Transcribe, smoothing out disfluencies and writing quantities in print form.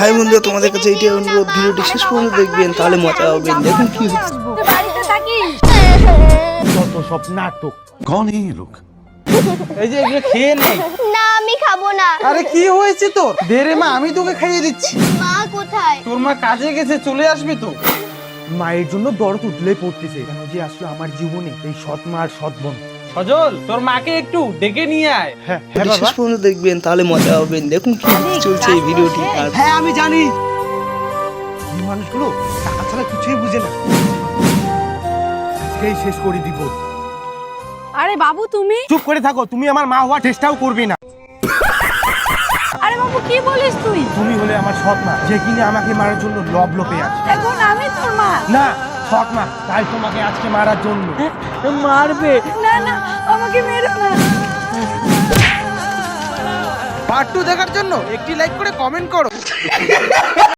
High বন্ধুরা, তোমাদের কাছে এইটাই অনুরোধ, ভিডিওটি শেষ পর্যন্ত দেখবেন, তাহলে মজা হবে। দেখুন কি হচ্ছে। বাড়িতে থাকি। কত সব নাটক। कौन है ये लोग? এই যে এগুলো খেয়ে নে। না আমি খাবো না। আরে কি হয়েছে তোর? দে রে মা, আমি তোকে খাইয়ে দিচ্ছি। মা কোথায়? তোর মা কাজে গেছে, চলে আসবে তো। মায়ের জন্য দরদ উঠলে পড়তেছে, কেন যে আসলে আমার জীবনে এই সৎ মা আর সৎ বোন। সজল, তোর মাকে একটু ডেকে নিয়ে আয়। হ্যাঁ ভিডিওটি শেষ পর্যন্ত দেখবেন, তাহলে মজা হবে। দেখুন কি চলছে এই ভিডিওটি। আর হ্যাঁ আমি জানি, এই মানুষগুলো টাকা ছাড়া কিছুই বুঝে না। আজকেই শেষ করে দিব। আরে বাবু তুমি? চুপ করে থাকো, তুমি আমার মা হওয়ার চেষ্টাও করবে না। আরে বাবু কি বলিস তুই? তুমি হলে আমার সৎ মা, যে কিনা আমাকে মারার জন্য লোপে আছে। এখন আমি তোর মা। না, সৎ মা, তাই তোমাকে আজকে মারার জন্য। মারবে? না না, আমাকে মেরো না। পার্ট 2 দেখার জন্য একটি লাইক করে কমেন্ট করো।